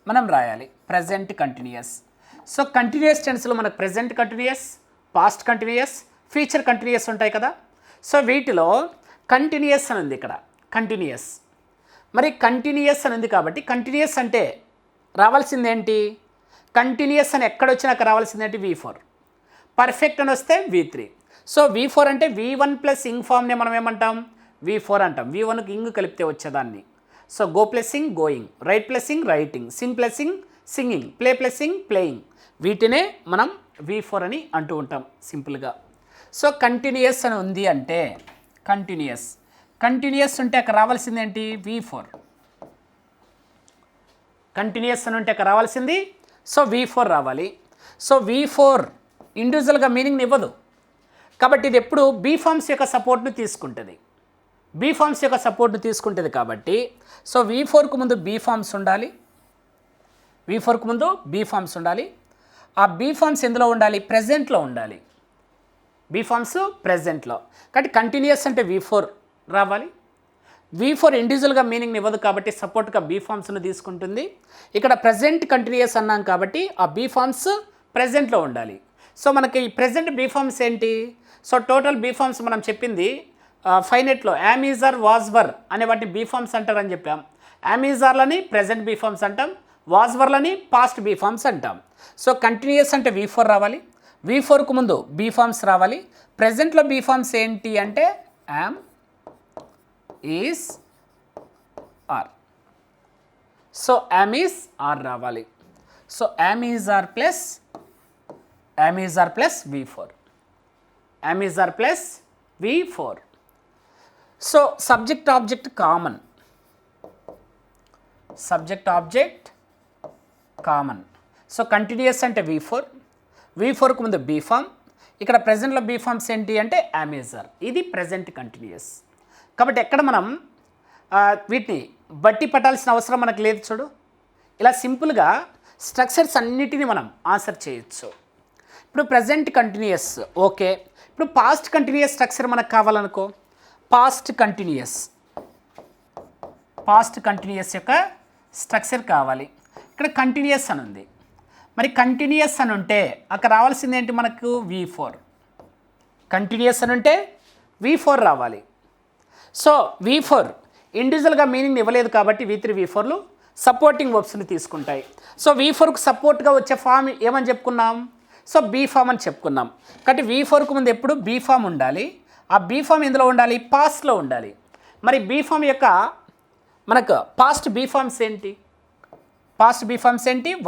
మనం రాయాలి. Present continuous. సో కంటిన్యూయస్ టెన్స్లో మనకు present continuous, past continuous, future continuous ఉంటాయి కదా. సో వీటిలో కంటిన్యూయస్ అని ఉంది ఇక్కడ, కంటిన్యూయస్. మరి కంటిన్యూయస్ అని ఉంది కాబట్టి కంటిన్యూయస్ అంటే రావాల్సింది ఏంటి? కంటిన్యూయస్ అని ఎక్కడొచ్చినాక రావాల్సింది ఏంటి? V4. పర్ఫెక్ట్ అని వస్తే V3. సో V4 అంటే V1 ప్లస్ ఇంగ్ ఫామ్ని మనం ఏమంటాం? V4 అంటాం. V1కి ఇంగ్ కలిపితే వచ్చేదాన్ని. So go plus ing going, write plus ing writing, sing plus ing singing, play plus ing playing, వీటినే మనం V4 అని అంటూ ఉంటాం సింపుల్గా. సో కంటిన్యూయస్ అని ఉంది అంటే కంటిన్యూయస్ ఉంటే అక్కడ రావాల్సింది ఏంటి? V4. కంటిన్యూయస్ అని ఉంటే అక్కడ రావాల్సింది సో V4 రావాలి. సో V4 ఇండివిజువల్గా మీనింగ్ని ఇవ్వదు కాబట్టి ఇది ఎప్పుడు బీ ఫామ్స్ యొక్క సపోర్ట్ను తీసుకుంటుంది. బీ ఫామ్స్ యొక్క సపోర్ట్ను తీసుకుంటుంది కాబట్టి సో V4కు ముందు బీ ఫామ్స్ ఉండాలి. V4కు ముందు బీ ఫామ్స్ ఉండాలి. ఆ బీ ఫామ్స్ ఎందులో ఉండాలి? ప్రెజెంట్లో ఉండాలి. బీ ఫామ్స్ ప్రెజెంట్లో. కాబట్టి కంటిన్యూయస్ అంటే V4 రావాలి. V4 ఇండివిజువల్గా మీనింగ్ని ఇవ్వదు కాబట్టి సపోర్ట్గా బీ ఫామ్స్ను తీసుకుంటుంది. ఇక్కడ ప్రెజెంట్ కంటిన్యూయస్ అన్నాం కాబట్టి ఆ బీ ఫామ్స్ ప్రెజెంట్లో ఉండాలి. సో మనకి ఈ ప్రెజెంట్ బీ ఫామ్స్ ఏంటి? సో టోటల్ బీ ఫామ్స్ మనం చెప్పింది ఫైనెట్లో am, is, are, was, were అనే వాటిని బీ ఫామ్స్ అంటారని చెప్పాం. యామ్, ఈజ్, ఆర్లని ప్రెజెంట్ బీ ఫామ్స్ అంటాం, వాజ్, వర్లని పాస్ట్ బీ ఫామ్స్ అంటాం. సో కంటిన్యూయస్ అంటే V4 రావాలి. V4కు ముందు బీ ఫామ్స్ రావాలి. ప్రెజెంట్లో బీ ఫామ్స్ ఏంటి అంటే am, is, are. So am, is, are రావాలి. So am, is, are plus V4. Am, is, are plus V4. So subject object common. So continuous అంటే V4కు ముందు బీ ఫామ్. ఇక్కడ ప్రెజెంట్లో బీ ఫామ్స్ ఏంటి అంటే యామ్, ఈజ్, ఆర్. ఇది present continuous. కాబట్టి ఎక్కడ మనం వీటిని బట్టి పట్టాల్సిన అవసరం మనకు లేదు. చూడు, ఇలా సింపుల్గా స్ట్రక్చర్స్ అన్నిటినీ మనం ఆన్సర్ చేయొచ్చు. ఇప్పుడు ప్రెజెంట్ కంటిన్యూయస్ ఓకే. ఇప్పుడు పాస్ట్ కంటిన్యూయస్ స్ట్రక్చర్ మనకు కావాలనుకో, పాస్ట్ కంటిన్యూయస్ యొక్క స్ట్రక్చర్ కావాలి. ఇక్కడ కంటిన్యూయస్ అని ఉంది. మరి కంటిన్యూయస్ అని ఉంటే అక్కడ రావాల్సింది ఏంటి మనకు? V4. కంటిన్యూయస్ అని ఉంటే V4 రావాలి. సో V4 ఇండివిజువల్గా మీనింగ్ ఇవ్వలేదు కాబట్టి V3, V4లు సపోర్టింగ్ వర్బ్స్ని తీసుకుంటాయి. సో V4కు సపోర్ట్గా వచ్చే ఫామ్ ఏమని చెప్పుకున్నాం? సో బీ ఫామ్ అని చెప్పుకున్నాం. కాబట్టి V4కు ముందు ఎప్పుడు బీ ఫామ్ ఉండాలి. ఆ బీ ఫామ్ ఎందులో ఉండాలి? పాస్ట్లో ఉండాలి. మరి బీ ఫామ్ యొక్క మనకు పాస్ట్ బీ ఫామ్స్ ఏంటి?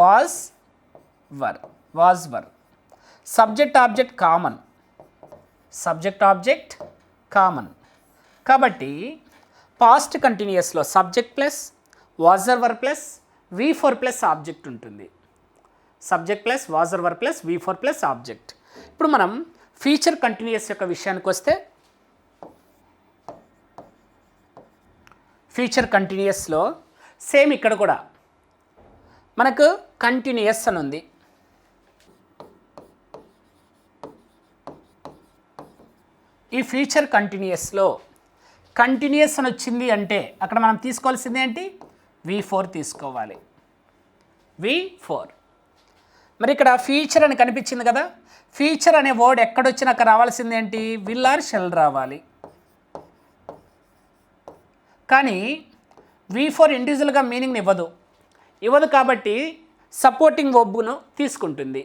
Was, were. Subject object common. కాబట్టి పాస్ట్ కంటిన్యూయస్లో subject plus was, were plus V4 plus object ఉంటుంది. Subject plus was or were plus V4 plus object. ఇప్పుడు మనం ఫ్యూచర్ కంటిన్యూస్ యొక్క విషయానికి వస్తే ఫ్యూచర్ కంటిన్యూస్లో సేమ్ ఇక్కడ కూడా మనకు కంటిన్యూస్ అని ఉంది. ఈ ఫ్యూచర్ కంటిన్యూస్లో కంటిన్యూస్ అని వచ్చింది అంటే అక్కడ మనం తీసుకోవాల్సింది ఏంటి? V4 తీసుకోవాలి. V4. మరి ఇక్కడ ఫ్యూచర్ అని కనిపించింది కదా, ఫ్యూచర్ అనే వర్డ్ ఎక్కడొచ్చినాక రావాల్సింది ఏంటి? విల్ ఆర్ షెల్ రావాలి. కానీ V4 ఇండివిజువల్గా మీనింగ్ని ఇవ్వదు కాబట్టి సపోర్టింగ్ వర్బ్ను తీసుకుంటుంది.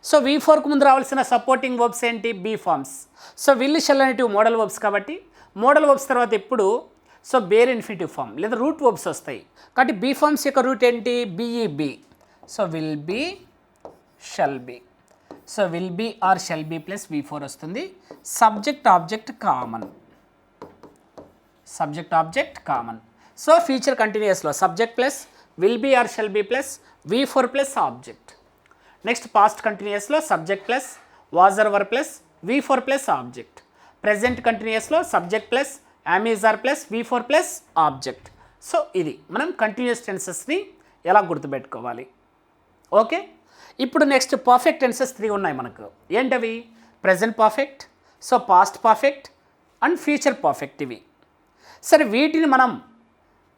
సో V4కు ముందు రావాల్సిన సపోర్టింగ్ వర్బ్స్ ఏంటి? Be forms. So will shall అనేటివి మోడల్ వర్బ్స్ కాబట్టి మోడల్ వర్బ్స్ తర్వాత ఎప్పుడు సో బేర్ ఇన్ఫినిటివ్ ఫామ్ లేదా రూట్ వర్బ్స్ వస్తాయి. కాబట్టి బీ ఫార్మ్స్ యొక్క రూట్ ఏంటి? B E be. So will be, shall be. So will be or shall be plus V4 వస్తుంది. Subject object common. Subject object common. So future కంటిన్యూస్లో subject plus will be or shall be plus V4 plus object. Next past కంటిన్యూస్లో subject plus was or were plus V4 plus object. Present కంటిన్యూస్లో subject plus am is are plus V4 plus object. So ఇది మనం continuous టెన్సెస్ని ఎలా గుర్తుపెట్టుకోవాలి. Okay, ఇప్పుడు next perfect tenses 3 ఉన్నాయి మనకు. ఏంటవి? Present perfect, so past perfect and future perfect. ఇవి సరే, వీటిని మనం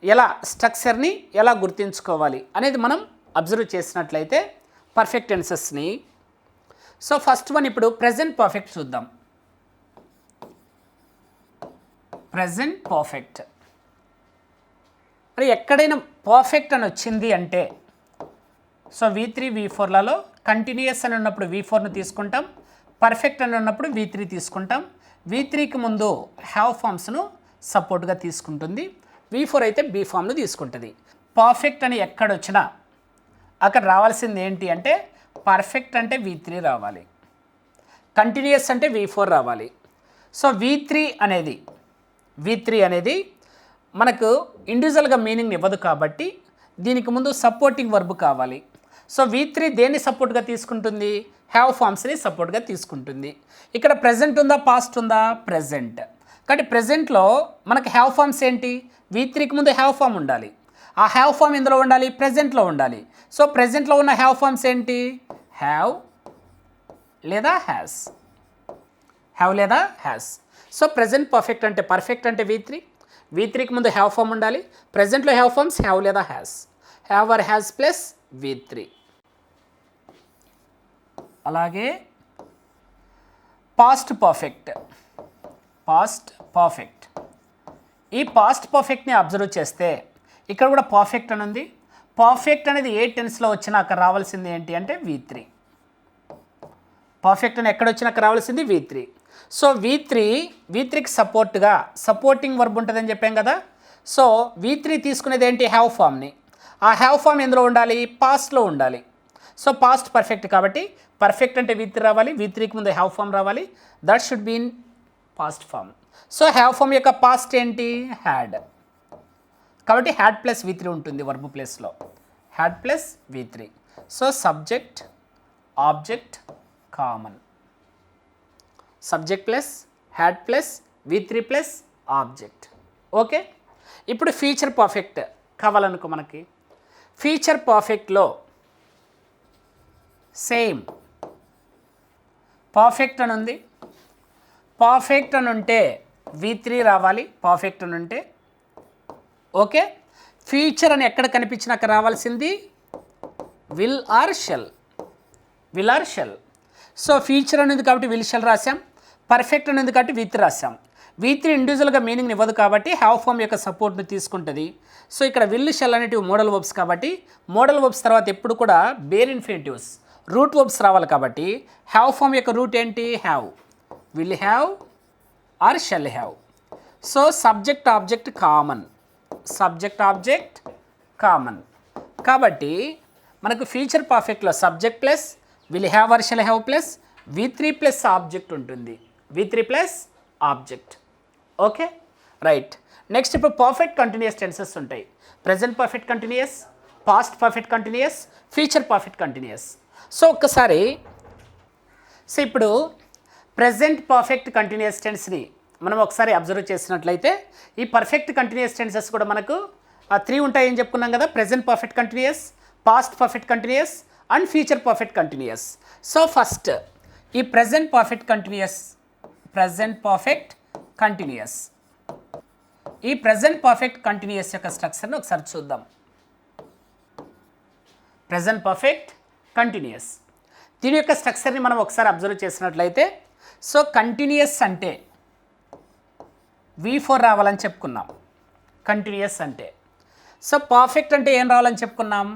ఎలా స్ట్రక్చర్ని ఎలా గుర్తుంచుకోవాలి అనేది మనం అబ్జర్వ్ చేసినట్లయితే పర్ఫెక్ట్ టెన్సెస్ని. సో ఫస్ట్ వన్ ఇప్పుడు ప్రెజెంట్ పర్ఫెక్ట్ చూద్దాం. ప్రెజెంట్ పర్ఫెక్ట్ మరి ఎక్కడైనా పర్ఫెక్ట్ అని వచ్చింది అంటే సో V3 V4లలో కంటిన్యూస్ అని ఉన్నప్పుడు V4ను తీసుకుంటాం, పర్ఫెక్ట్ అని ఉన్నప్పుడు V3 తీసుకుంటాం. V3కి ముందు హ్యావ్ ఫామ్స్ను సపోర్ట్గా తీసుకుంటుంది, V4 అయితే బీ ఫామ్ను తీసుకుంటుంది. పర్ఫెక్ట్ అని ఎక్కడొచ్చినా అక్కడ రావాల్సింది ఏంటి అంటే పర్ఫెక్ట్ అంటే V3 రావాలి, కంటిన్యూస్ అంటే V4 రావాలి. సో V3 అనేది మనకు ఇండివిజువల్గా మీనింగ్ ఇవ్వదు కాబట్టి దీనికి ముందు సపోర్టింగ్ వర్బ్ కావాలి. సో V3 దేన్ని సపోర్ట్గా తీసుకుంటుంది? హ్యావ్ ఫామ్స్ని సపోర్ట్గా తీసుకుంటుంది. ఇక్కడ ప్రెజెంట్ ఉందా పాస్ట్ ఉందా? ప్రెజెంట్. కాబట్టి ప్రెజెంట్లో మనకు హ్యావ్ ఫామ్స్ ఏంటి? V3కి ముందు హ్యావ్ ఫామ్ ఉండాలి. ఆ హ్యావ్ ఫామ్ ఎందులో ఉండాలి? ప్రెజెంట్లో ఉండాలి. సో ప్రెజెంట్లో ఉన్న హ్యావ్ ఫామ్స్ ఏంటి? హ్యావ్ లేదా హ్యాస్. హ్యావ్ లేదా హ్యాస్. సో ప్రెజెంట్ పర్ఫెక్ట్ అంటే పర్ఫెక్ట్ అంటే V3కి ముందు హ్యావ్ ఫామ్ ఉండాలి. ప్రెజెంట్లో హ్యావ్ ఫామ్స్ హ్యావ్ లేదా has. Have or has plus V3. అలాగే పాస్ట్ పర్ఫెక్ట్. ఈ పాస్ట్ పర్ఫెక్ట్ని అబ్జర్వ్ చేస్తే ఇక్కడ కూడా పర్ఫెక్ట్ అని ఉంది. పర్ఫెక్ట్ అనేది ఏ టెన్స్లో వచ్చినా అక్కడ రావాల్సింది ఏంటి అంటే V3. పర్ఫెక్ట్ అని ఎక్కడ వచ్చినా అక్కడ రావాల్సింది V3. సో V3కి సపోర్ట్గా సపోర్టింగ్ వర్బ్ ఉంటుందని చెప్పాం కదా. సో V3 తీసుకునేది ఏంటి? హ్యావ్ ఫామ్ని. ఆ హ్యావ్ ఫామ్ ఎందులో ఉండాలి? పాస్ట్లో ఉండాలి. సో పాస్ట్ పర్ఫెక్ట్ కాబట్టి పర్ఫెక్ట్ అంటే V3 రావాలి, V3కి ముందు హ్యావ్ ఫామ్ రావాలి. That should be in past form. So have form యొక్క పాస్ట్ ఏంటి? హ్యాడ్. కాబట్టి హ్యాడ్ ప్లస్ V3 ఉంటుంది వర్బ్ ప్లేస్లో. Had plus V3. So subject object common. Subject plus had plus V3 plus object. Okay, ఇప్పుడు future perfect కావాలనుకో మనకి. Future పర్ఫెక్ట్లో same perfect అని ఉంది. పర్ఫెక్ట్ అని ఉంటే V3 రావాలి, పర్ఫెక్ట్ అని ఉంటే. ఓకే, ఫ్యూచర్ అని ఎక్కడ కనిపించినాక రావాల్సింది will or shell. So future అనేది కాబట్టి విల్ షెల్ రాసాం, పర్ఫెక్ట్ అనేది కాబట్టి V3 రాసాం. V3 ఇండివిజువల్గా మీనింగ్ ఇవ్వదు కాబట్టి హ్యావ్ ఫామ్ యొక్క సపోర్ట్ని తీసుకుంటుంది. సో ఇక్కడ విల్ షెల్ అనేటివి మోడల్ వర్బ్స్ కాబట్టి మోడల్ వర్బ్స్ తర్వాత ఎప్పుడు కూడా బేర్ ఇన్ఫినిటివ్స్ రూట్ వర్బ్స్ రావాలి కాబట్టి హ్యావ్ ఫామ్ యొక్క రూట్ ఏంటి? Have. Will have or shall have. So subject object common. కాబట్టి మనకు ఫ్యూచర్ పర్ఫెక్ట్లో subject plus will have or shall have plus V3 plus object ఉంటుంది. V3 plus object. Okay, right. Next ఇప్పుడు perfect continuous tenses ఉంటాయి. Present perfect continuous, past perfect continuous, future perfect continuous. So ఒక్కసారి ఇప్పుడు present perfect continuous టెన్స్ని మనం ఒకసారి observe చేసినట్లయితే ఈ perfect continuous tenses కూడా మనకు 3 ఉంటాయని చెప్పుకున్నాం కదా. Present perfect continuous, past perfect continuous and future perfect continuous. So first ఈ ప్రెజెంట్ పర్ఫెక్ట్ కంటిన్యూస్ ఈ ప్రెజెంట్ పర్ఫెక్ట్ కంటిన్యూస్ యొక్క స్ట్రక్చర్ని ఒకసారి చూద్దాం. ప్రెజెంట్ పర్ఫెక్ట్ కంటిన్యూస్ దీని యొక్క స్ట్రక్చర్ని మనం ఒకసారి అబ్జర్వ్ చేసినట్లయితే, సో కంటిన్యూస్ అంటే V4 రావాలని చెప్పుకున్నాం. కంటిన్యూస్ అంటే సో పర్ఫెక్ట్ అంటే ఏం రావాలని చెప్పుకున్నాం,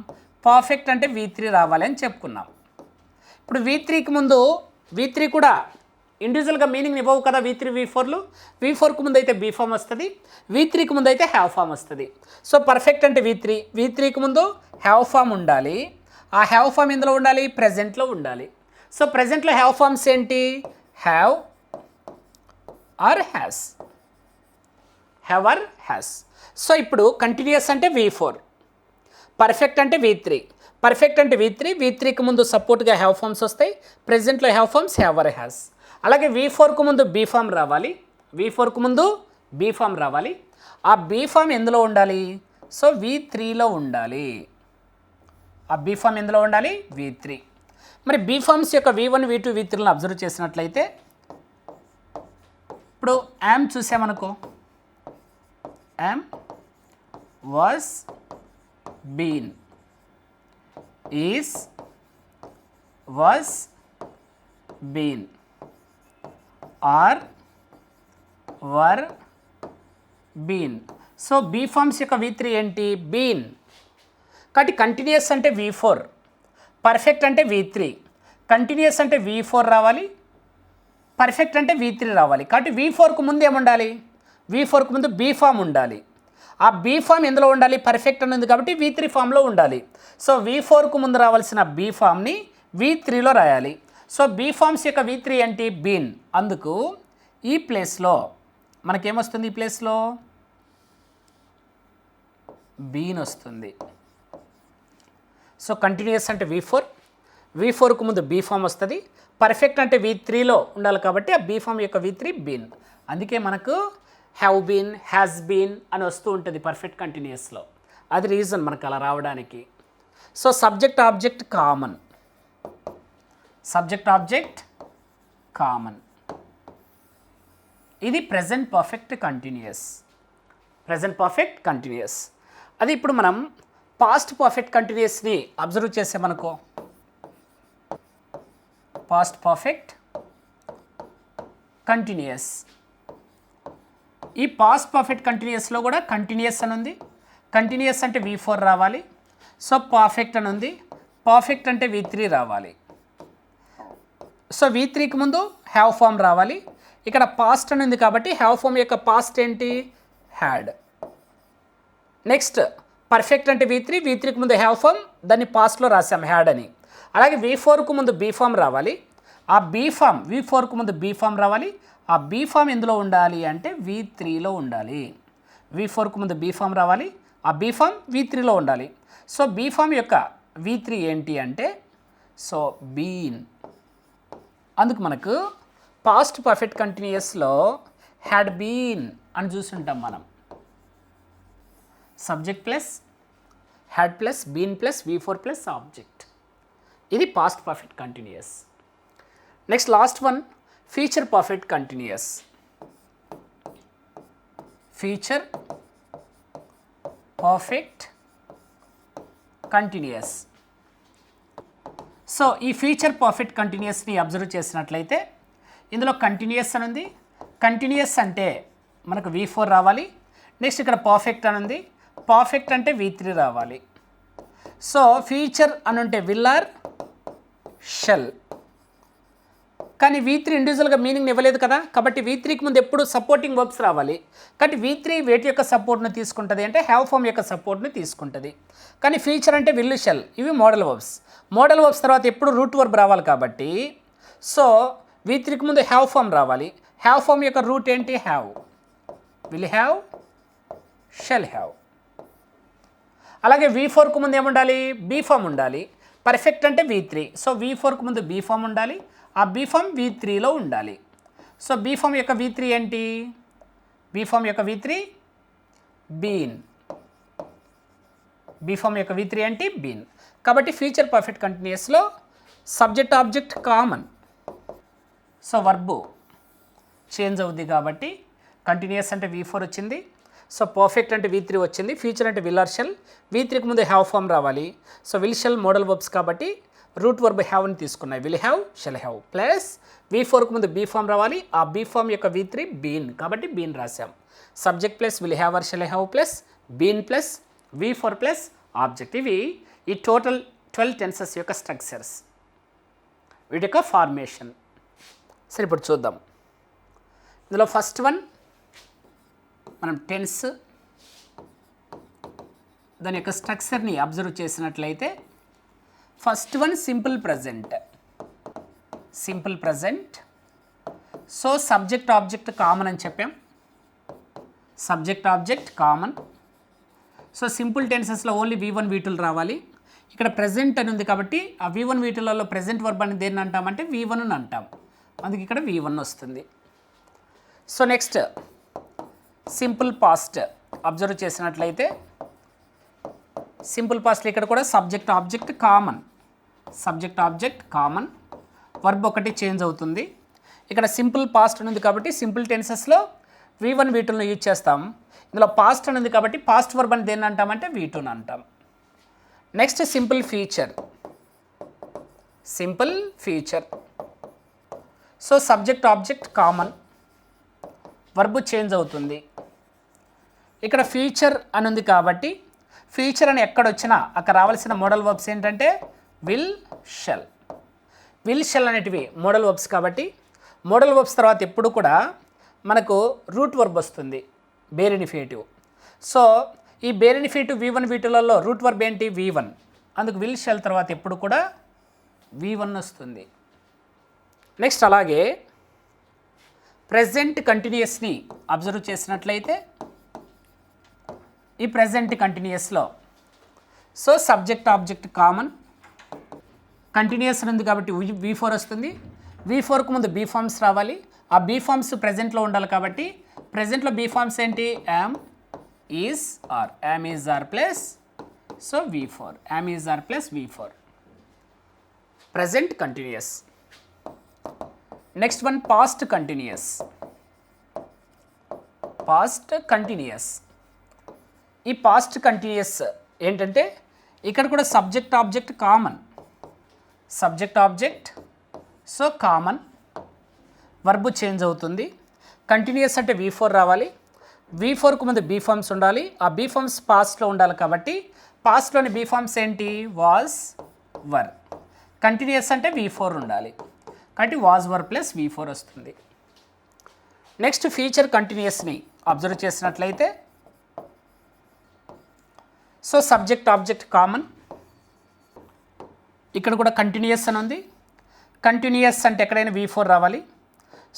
పర్ఫెక్ట్ అంటే V3 రావాలి అని చెప్పుకున్నాం. ఇప్పుడు V3కి ముందు V3 కూడా ఇండివిజువల్గా మీనింగ్ ఇవ్వవు కదా. V3 V4లు V4కు ముందు అయితే బీ ఫామ్ వస్తుంది, V3కి ముందు అయితే హ్యావ్ ఫామ్ వస్తుంది. సో పర్ఫెక్ట్ అంటే V3కి ముందు హ్యావ్ ఫామ్ ఉండాలి. ఆ హ్యావ్ ఫామ్ ఎందులో ఉండాలి, ప్రెజెంట్లో ఉండాలి. సో ప్రెజెంట్లో హ్యావ్ ఫామ్స్ ఏంటి, have or has, have or has. So ఇప్పుడు కంటిన్యూస్ అంటే V4, పర్ఫెక్ట్ అంటే V3. పర్ఫెక్ట్ అంటే V3కి ముందు సపోర్ట్గా హ్యావ్ ఫామ్స్ వస్తాయి, ప్రెజెంట్లో have forms have or has. అలాగే V4కు ముందు బీ ఫామ్ రావాలి, ఆ బీ ఫామ్ ఎందులో ఉండాలి, సో V3లో ఉండాలి. ఆ బీ ఫామ్ ఎందులో ఉండాలి, V3. మరి బీ ఫామ్స్ యొక్క V1, V2, V3లను అబ్జర్వ్ చేసినట్లయితే ఇప్పుడు యామ్ చూసామనుకో, am, was, been, is, was, been, are, were, been. So be forms యొక్క V3 ఏంటి, బీన్. కాబట్టి కంటిన్యూస్ అంటే V4, పర్ఫెక్ట్ అంటే V3. కంటిన్యూస్ అంటే V4 రావాలి, పర్ఫెక్ట్ అంటే V3 రావాలి. కాబట్టి V4కు ముందు ఏముండాలి, V4కు ముందు బీ ఫామ్ ఉండాలి. ఆ బీ ఫామ్ ఎందులో ఉండాలి, పర్ఫెక్ట్ అని ఉంది కాబట్టి V3 ఫామ్లో ఉండాలి. సో V4కు ముందు రావాల్సిన బీ ఫామ్ని V3లో రాయాలి. సో బీ ఫామ్స్ యొక్క V3 ఏంటి, బీన్. అందుకు ఈ ప్లేస్లో మనకేమొస్తుంది, ఈ ప్లేస్లో బీన్ వస్తుంది. సో కంటిన్యూస్ అంటే V4కు ముందు బీ ఫామ్ వస్తుంది, పర్ఫెక్ట్ అంటే V3లో ఉండాలి కాబట్టి ఆ బీ ఫామ్ యొక్క V3 బీన్. అందుకే మనకు హ్యావ్ బీన్, హ్యాస్ బీన్ అని వస్తూ ఉంటుంది పర్ఫెక్ట్ కంటిన్యూస్లో. అది రీజన్ మనకు అలా రావడానికి. సో సబ్జెక్ట్ ఆబ్జెక్ట్ కామన్, ఇది ప్రెజెంట్ పర్ఫెక్ట్ కంటిన్యూస్. అది ఇప్పుడు మనం పాస్ట్ పర్ఫెక్ట్ కంటిన్యూస్ని అబ్జర్వ్ చేసామనుకో, పాస్ట్ పర్ఫెక్ట్ కంటిన్యూస్. ఈ పాస్ట్ పర్ఫెక్ట్ కంటిన్యూస్లో కూడా కంటిన్యూస్ అని ఉంది, కంటిన్యూస్ అంటే V4 రావాలి. సో పర్ఫెక్ట్ అని ఉంది, పర్ఫెక్ట్ అంటే V3 రావాలి. సో V3కి ముందు హ్యావ్ ఫామ్ రావాలి. ఇక్కడ పాస్ట్ అని ఉంది కాబట్టి హ్యావ్ ఫామ్ యొక్క పాస్ట్ ఏంటి, హ్యాడ్. నెక్స్ట్ పర్ఫెక్ట్ అంటే V3కి ముందు హ్యావ్ ఫామ్, దాన్ని పాస్ట్లో రాసాం హ్యాడ్ అని. అలాగే V4కు ముందు బీ ఫామ్ రావాలి. ఆ బీ ఫామ్ V4కు ముందు బీ ఫామ్ రావాలి. ఆ బీ ఫామ్ ఎందులో ఉండాలి అంటే V3లో ఉండాలి. V4కు ముందు బీ ఫామ్ రావాలి, ఆ బీ ఫామ్ V3లో ఉండాలి. సో బీ ఫామ్ యొక్క V3 ఏంటి అంటే సో బీన్. అందుకు మనకు పాస్ట్ పర్ఫెక్ట్ కంటిన్యూస్లో హ్యాడ్ బీన్ అని చూసుంటాం మనం. Subject plus had plus been plus V4 plus object. ఇది past perfect continuous. Next last one future perfect continuous. Future perfect continuous. So ఈ ఫ్యూచర్ పర్ఫెక్ట్ కంటిన్యూస్ని అబ్జర్వ్ చేసినట్లయితే ఇందులో కంటిన్యూస్ అని ఉంది. కంటిన్యూస్ అంటే మనకు V4 రావాలి. నెక్స్ట్ ఇక్కడ పర్ఫెక్ట్ అని ఉంది, పర్ఫెక్ట్ అంటే V3 రావాలి. సో ఫ్యూచర్ అని ఉంటే విల్ ఆర్ షెల్, కానీ V3 ఇండివిజువల్గా మీనింగ్ ఇవ్వలేదు కదా, కాబట్టి V3కి ముందు ఎప్పుడు సపోర్టింగ్ వర్బ్స్ రావాలి. కాబట్టి V3 వేటి యొక్క సపోర్ట్ను తీసుకుంటుంది అంటే హ్యావ్ ఫామ్ యొక్క సపోర్ట్ని తీసుకుంటుంది. కానీ ఫ్యూచర్ అంటే విల్, షెల్ ఇవి మోడల్ వర్బ్స్. మోడల్ వర్బ్స్ తర్వాత ఎప్పుడు రూట్ వర్బ్ రావాలి కాబట్టి సో V3కి ముందు హ్యావ్ ఫామ్ రావాలి. హ్యావ్ ఫామ్ యొక్క రూట్ ఏంటి, have, will have, shall have. అలాగే V4కు ముందు ఏముండాలి, బీ ఫామ్ ఉండాలి. పర్ఫెక్ట్ అంటే V3. సో V4కు ముందు బీ ఫామ్ ఉండాలి, ఆ బీ ఫామ్ V3లో ఉండాలి. సో బీ ఫామ్ యొక్క V3 ఏంటి? బీ ఫామ్ యొక్క V3 బీన్. బీ ఫామ్ యొక్క V3 ఏంటి? బీన్. కాబట్టి ఫ్యూచర్ పర్ఫెక్ట్ కంటిన్యూస్లో subject object common. So verb change అవుద్ది కాబట్టి కంటిన్యూస్ అంటే V4 వచ్చింది. సో పర్ఫెక్ట్ అంటే V3 వచ్చింది. ఫ్యూచర్ అంటే విల్ ఆర్ షెల్. V3కి ముందు హ్యావ్ ఫామ్ రావాలి. So will shall model verbs కాబట్టి రూట్ వర్బ్ హ్యావ్ని తీసుకున్నాయి. Will have, shall have plus V4కి ముందు బీ ఫామ్ రావాలి. ఆ బీ ఫామ్ యొక్క V3 బీన్ కాబట్టి బీన్ రాసాం. Subject plus will have or shall have plus been plus V4 plus object. ఇవి ఈ టోటల్ 12 టెన్సెస్ యొక్క స్ట్రక్చర్స్, వీటి యొక్క ఫార్మేషన్. సరే ఇప్పుడు చూద్దాం. ఇందులో ఫస్ట్ వన్ మనం టెన్స్ దాని యొక్క స్ట్రక్చర్ని అబ్జర్వ్ చేసినట్లయితే first one simple present. Simple present. So subject object common అని చెప్పాం. Subject object common. So simple టెన్సెస్లో ఓన్లీ V1 V2 రావాలి. ఇక్కడ ప్రజెంట్ అని ఉంది కాబట్టి ఆ V1 V2లలో ప్రజెంట్ వర్బ్ అని దేన్ని అంటామంటే V1 అని అంటాం. అందుకే ఇక్కడ V1 వస్తుంది. So next simple past observe చేసినట్లయితే సింపుల్ పాస్ట్లో ఇక్కడ కూడా subject object common. Subject object common. Verb ఒకటి చేంజ్ అవుతుంది. ఇక్కడ సింపుల్ పాస్ట్ అని ఉంది కాబట్టి సింపుల్ టెన్సెస్లో V1 V2లను యూజ్ చేస్తాం. ఇందులో పాస్ట్ అని ఉంది కాబట్టి పాస్ట్ వర్బ్ అని దేన్ని అంటామంటే V2 అంటాం. Next simple future. Simple future. So subject object common. Verb change అవుతుంది. ఇక్కడ ఫ్యూచర్ అని ఉంది కాబట్టి ఫ్యూచర్ అని ఎక్కడొచ్చినా అక్కడ రావాల్సిన మోడల్ వర్బ్స్ ఏంటంటే విల్ షెల్. విల్ షెల్ అనేటివి మోడల్ వర్బ్స్ కాబట్టి మోడల్ వర్బ్స్ తర్వాత ఎప్పుడు కూడా మనకు రూట్ వర్బ్ వస్తుంది, బేర్ ఇనిఫియేటివ్. సో ఈ బేర్ ఇనిఫియేటివ్ V1 V2లలో రూట్ వర్బ్ ఏంటి? V1. అందుకు విల్ షెల్ తర్వాత ఎప్పుడు కూడా V1 వస్తుంది. నెక్స్ట్ అలాగే ప్రెజెంట్ కంటిన్యూస్ని అబ్జర్వ్ చేసినట్లయితే ఈ ప్రెజెంట్ కంటిన్యూస్లో so subject object common. Continuous ఉంది కాబట్టి V4 వస్తుంది. V4కు ముందు బీ ఫామ్స్ రావాలి. ఆ బీ ఫామ్స్ ప్రెజెంట్లో ఉండాలి కాబట్టి ప్రెజెంట్లో బీ ఫామ్స్ ఏంటి? Am, is, are. Am, is, are plus so V4. Am, is, are plus V4. Present continuous. Next one past continuous. Past continuous. ఈ పాస్ట్ కంటిన్యూస్ ఏంటంటే ఇక్కడ కూడా subject object common. Subject object so common. Verb change అవుతుంది. Continuous అంటే V4 రావాలి. V4కు ముందు be forms ఉండాలి. ఆ బీ ఫామ్స్ పాస్ట్లో ఉండాలి కాబట్టి పాస్ట్లోని బీ ఫామ్స్ ఏంటి? Was, were. కంటిన్యూస్ అంటే V4 ఉండాలి కాబట్టి వాజ్, వర్ ప్లస్ V4 వస్తుంది. నెక్స్ట్ ఫ్యూచర్ కంటిన్యూస్ని అబ్జర్వ్ చేసినట్లయితే సో సబ్జెక్ట్ ఆబ్జెక్ట్ కామన్. ఇక్కడ కూడా కంటిన్యూస్ అని ఉంది. కంటిన్యూస్ అంటే ఎక్కడైనా V4 రావాలి.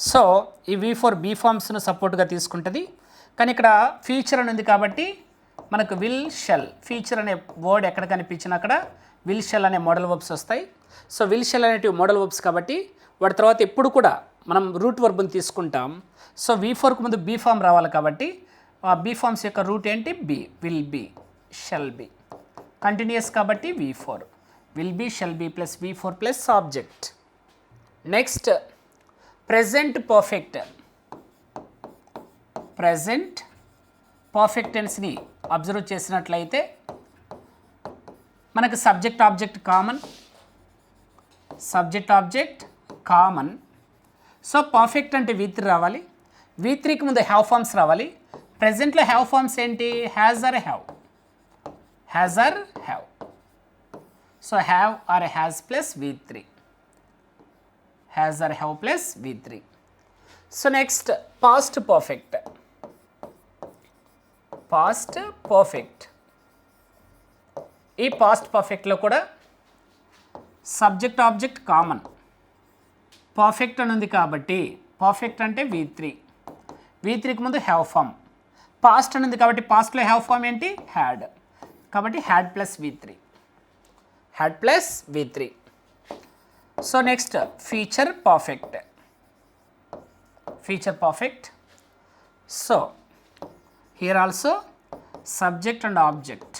సో ఈ V4 బీ ఫామ్స్ను సపోర్ట్గా తీసుకుంటుంది. కానీ ఇక్కడ ఫ్యూచర్ అని ఉంది కాబట్టి మనకు విల్ షెల్. ఫ్యూచర్ అనే వర్డ్ ఎక్కడ కనిపించినా అక్కడ విల్ షెల్ అనే మోడల్ వర్బ్స్ వస్తాయి. సో విల్ షెల్ అనేటివి మోడల్ వర్బ్స్ కాబట్టి వాటి తర్వాత ఎప్పుడు కూడా మనం రూట్ వర్బ్ని తీసుకుంటాం. సో V4కు ముందు బీ ఫామ్ రావాలి కాబట్టి ఆ బీ ఫామ్స్ యొక్క రూట్ ఏంటి? Be. Will be, shall be. Continuous కాబట్టి V4. Will be, shall be plus V4 plus object. Next present perfect. Present perfect టెన్స్ని అబ్జర్వ్ చేసినట్లయితే మనకు subject object common. Subject object common. So perfect అంటే V3 రావాలి. V3కి ముందు have forms రావాలి. ప్రెజెంట్లో హ్యావ్ ఫామ్స్ ఏంటి? Has or have. Has or have. So have or has plus V3. Has or have plus V3. So next past perfect. Past perfect. ఈ past పర్ఫెక్ట్లో కూడా subject object common. Perfect అని ఉంది కాబట్టి perfect అంటే V3. V3కి ముందు have form. Past అని ఉంది కాబట్టి పాస్ట్లో హ్యావ్ ఫామ్ ఏంటి? హ్యాడ్. కాబట్టి had plus V3. Had plus V3. So next future perfect. So here also subject and object,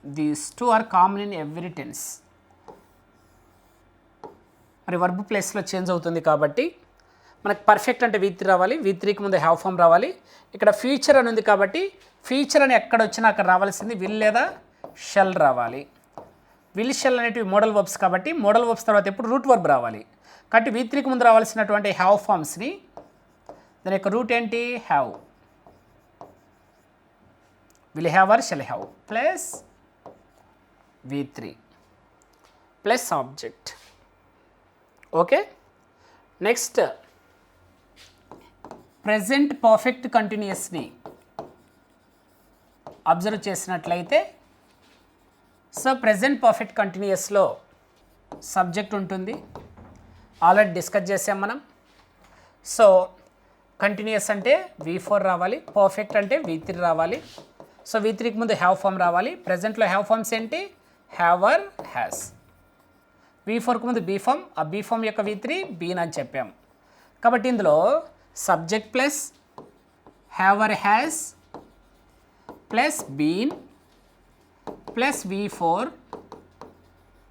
these two are common in every tense. మరి verb ప్లేస్లో change అవుతుంది కాబట్టి మనకు పర్ఫెక్ట్ అంటే V3 రావాలి, V3కి ముందు హ్యావ్ ఫామ్ రావాలి. ఇక్కడ ఫ్యూచర్ అని ఉంది కాబట్టి ఫ్యూచర్ అని ఎక్కడ వచ్చినా అక్కడ రావాల్సింది విల్ లేదా షెల్ రావాలి. విల్ షెల్ అనేటివి మోడల్ వర్బ్స్ కాబట్టి మోడల్ వర్బ్స్ తర్వాత ఎప్పుడు రూట్ వర్బ్ రావాలి. కాబట్టి V3కి ముందు రావాల్సినటువంటి హ్యావ్ ఫామ్స్ని దాని యొక్క రూట్ ఏంటి? Have. Will have or shall have plus V3 plus object. Okay, next present perfect కంటిన్యూస్ని అబ్జర్వ్ చేసినట్లయితే, సో ప్రెజెంట్ పర్ఫెక్ట్ కంటిన్యూస్లో సబ్జెక్ట్ ఉంటుంది, ఆల్రెడీ డిస్కస్ చేసాం మనం. సో కంటిన్యూస్ అంటే V4 రావాలి, పర్ఫెక్ట్ అంటే V3 రావాలి. సో V3కి ముందు హ్యావ్ ఫామ్ రావాలి. ప్రెజెంట్లో హ్యావ్ ఫామ్స్ ఏంటి? Have or has. V4కి ముందు బీ ఫామ్, ఆ బీ ఫామ్ యొక్క V3 బీన్ అని చెప్పాం. కాబట్టి ఇందులో subject plus have or has plus been plus V4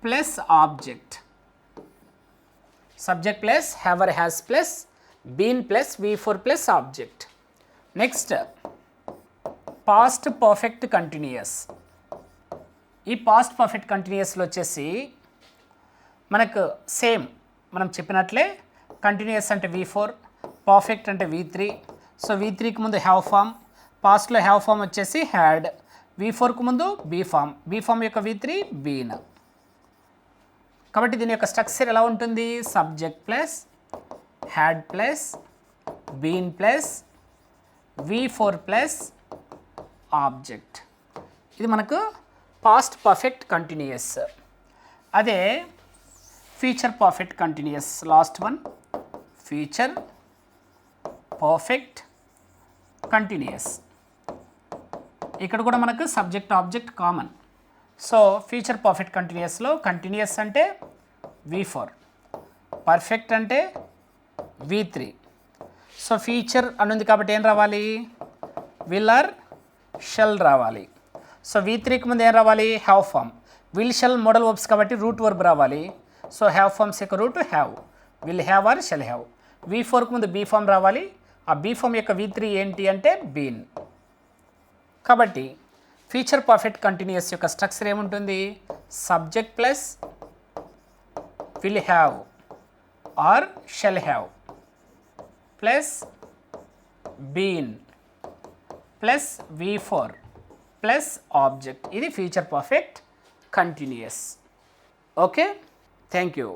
plus object. Subject plus have or has plus been plus V4 plus object. Next past perfect continuous. ఈ past perfect కంటిన్యూయస్లో వచ్చేసి మనకు same మనం చెప్పినట్లే కంటిన్యూయస్ అంటే V4, పర్ఫెక్ట్ అంటే V3. So V3కి ముందు హ్యావ్ ఫామ్, పాస్ట్లో హ్యావ్ ఫామ్ వచ్చేసి హ్యాడ్, V4కు ముందు బీ ఫామ్ యొక్క V3 బీన్. కాబట్టి దీని యొక్క స్ట్రక్చర్ ఎలా ఉంటుంది? Subject plus had plus been plus V4 plus object. ఇది మనకు పాస్ట్ పర్ఫెక్ట్ కంటిన్యూయస్. అదే future perfect continuous, last one future perfect continuous. ఇక్కడ కూడా మనకు subject object common. So future perfect కంటిన్యూయస్లో కంటిన్యూయస్ అంటే V4, పర్ఫెక్ట్ అంటే V3. సో ఫ్యూచర్ అనుంది కాబట్టి ఏం రావాలి? విల్ ఆర్ షెల్ రావాలి. సో V3కి ముందు ఏం రావాలి? Have form. Will shall model verbs కాబట్టి రూట్ వర్బ్ రావాలి. సో హ్యావ్ ఫామ్స్ యొక్క root have, will have or shall have. V4కి ముందు బీ ఫామ్ రావాలి, ఆ బీ ఫామ్ యొక్క V3 ఏంటి అంటే బీన్. కాబట్టి ఫ్యూచర్ పర్ఫెక్ట్ కంటిన్యూయస్ యొక్క స్ట్రక్చర్ ఏముంటుంది? Subject plus will have or shall have plus been plus V4 plus object. ఇది future perfect continuous. Okay, thank you.